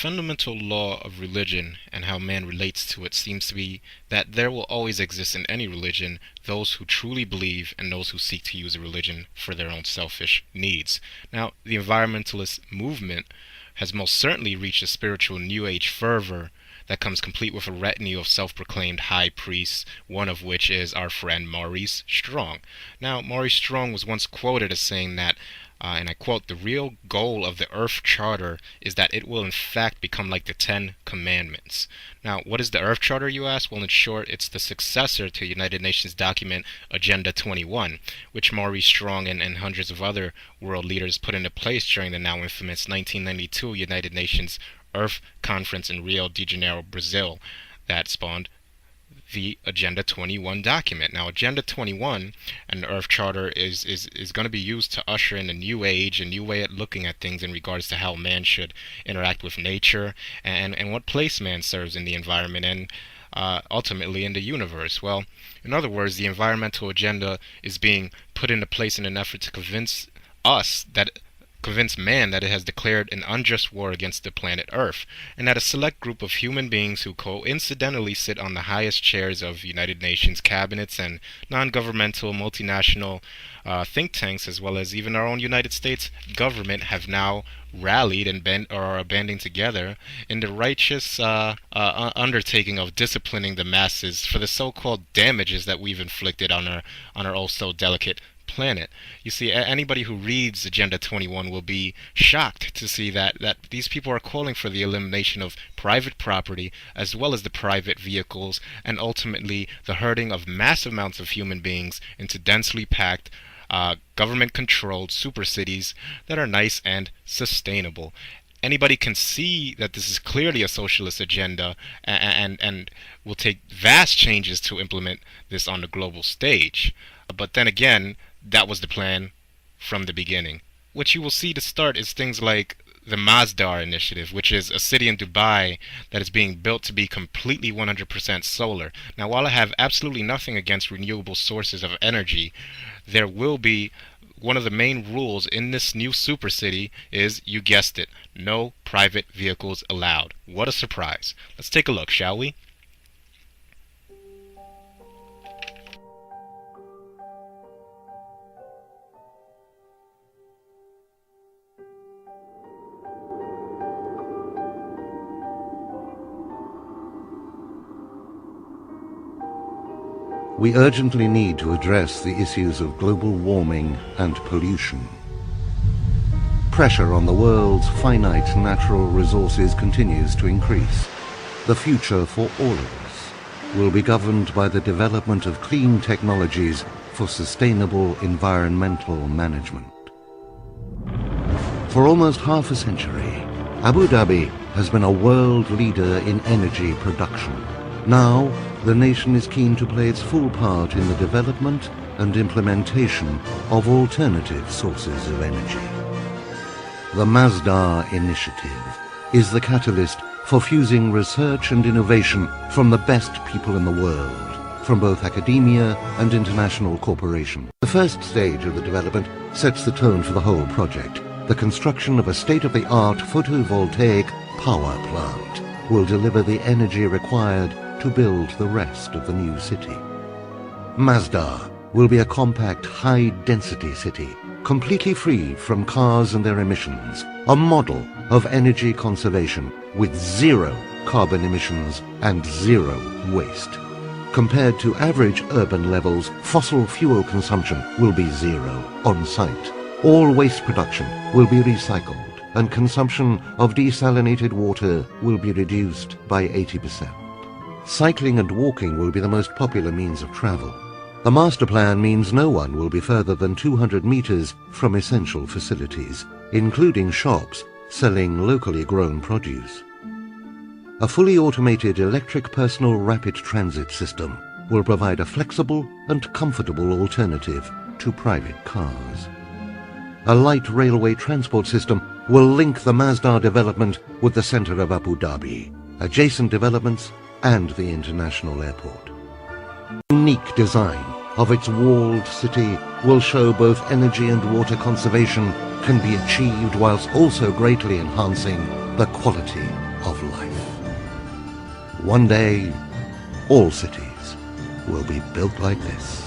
fundamental law of religion and how man relates to it seems to be that there will always exist in any religion those who truly believe and those who seek to use a religion for their own selfish needs. Now, the environmentalist movement has most certainly reached a spiritual New Age fervor that comes complete with a retinue of self-proclaimed high priests, one of which is our friend Maurice Strong. Now, Maurice Strong was once quoted as saying that, and I quote, "The real goal of the Earth Charter is that it will in fact become like the Ten Commandments." Now, what is the Earth Charter, you ask? Well, in short, it's the successor to United Nations document Agenda 21, which Maurice Strong and hundreds of other world leaders put into place during the now infamous 1992 United Nations Earth Conference in Rio de Janeiro, Brazil, that spawned the Agenda 21 document. Now, Agenda 21 and the Earth Charter is going to be used to usher in a new age, a new way of looking at things in regards to how man should interact with nature and what place man serves in the environment and ultimately in the universe. Well, in other words, the environmental agenda is being put into place in an effort to convince man that it has declared an unjust war against the planet Earth, and that a select group of human beings who coincidentally sit on the highest chairs of United Nations cabinets and non-governmental multinational think tanks, as well as even our own United States government, have now rallied and are banding together in the righteous undertaking of disciplining the masses for the so-called damages that we've inflicted on our oh so delicate planet. You see, anybody who reads Agenda 21 will be shocked to see that these people are calling for the elimination of private property as well as the private vehicles and ultimately the herding of massive amounts of human beings into densely packed government-controlled super cities that are nice and sustainable. Anybody can see that this is clearly a socialist agenda and will take vast changes to implement this on the global stage. But then again, that was the plan from the beginning. What you will see to start is things like the Masdar initiative, which is a city in Dubai that is being built to be completely 100% solar. Now, while I have absolutely nothing against renewable sources of energy, there will be one of the main rules in this new super city is, you guessed it, no private vehicles allowed. What a surprise. Let's take a look, shall we? We urgently need to address the issues of global warming and pollution. Pressure on the world's finite natural resources continues to increase. The future for all of us will be governed by the development of clean technologies for sustainable environmental management. For almost half a century, Abu Dhabi has been a world leader in energy production. Now, the nation is keen to play its full part in the development and implementation of alternative sources of energy. The Masdar Initiative is the catalyst for fusing research and innovation from the best people in the world, from both academia and international corporations. The first stage of the development sets the tone for the whole project. The construction of a state-of-the-art photovoltaic power plant will deliver the energy required to build the rest of the new city. Masdar will be a compact, high-density city, completely free from cars and their emissions, a model of energy conservation with zero carbon emissions and zero waste. Compared to average urban levels, fossil fuel consumption will be zero on site. All waste production will be recycled, and consumption of desalinated water will be reduced by 80%. Cycling and walking will be the most popular means of travel. The master plan means no one will be further than 200 meters from essential facilities, including shops selling locally grown produce. A fully automated electric personal rapid transit system will provide a flexible and comfortable alternative to private cars. A light railway transport system will link the Masdar development with the center of Abu Dhabi, adjacent developments, and the international airport. Unique design of its walled city will show both energy and water conservation can be achieved whilst also greatly enhancing the quality of life. One day, all cities will be built like this.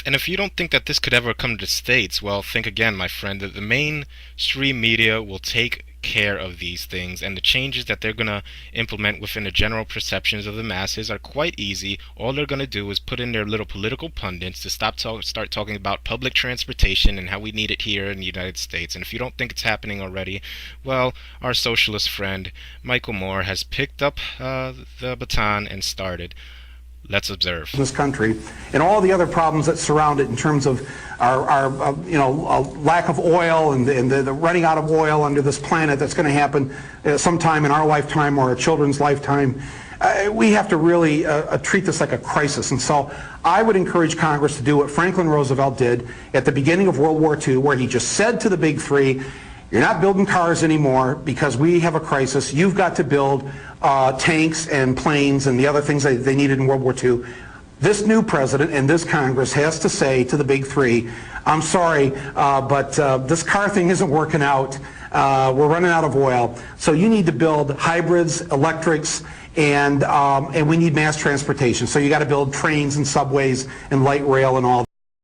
And if you don't think that this could ever come to the States, well, think again, my friend, that the mainstream media will take care of these things, and the changes that they're going to implement within the general perceptions of the masses are quite easy. All they're going to do is put in their little political pundits to start talking about public transportation and how we need it here in the United States. And if you don't think it's happening already, well, our socialist friend Michael Moore has picked up the baton and started. Let's observe. This country and all the other problems that surround it in terms of our lack of oil and the running out of oil under this planet that's going to happen sometime in our lifetime or our children's lifetime. We have to really treat this like a crisis. And so I would encourage Congress to do what Franklin Roosevelt did at the beginning of World War II, where he just said to the big three, you're not building cars anymore because we have a crisis. You've got to build tanks and planes and the other things that they needed in World War II. This new president and this Congress has to say to the big three, I'm sorry, but this car thing isn't working out. We're running out of oil. So you need to build hybrids, electrics, and we need mass transportation. So you got to build trains and subways and light rail and all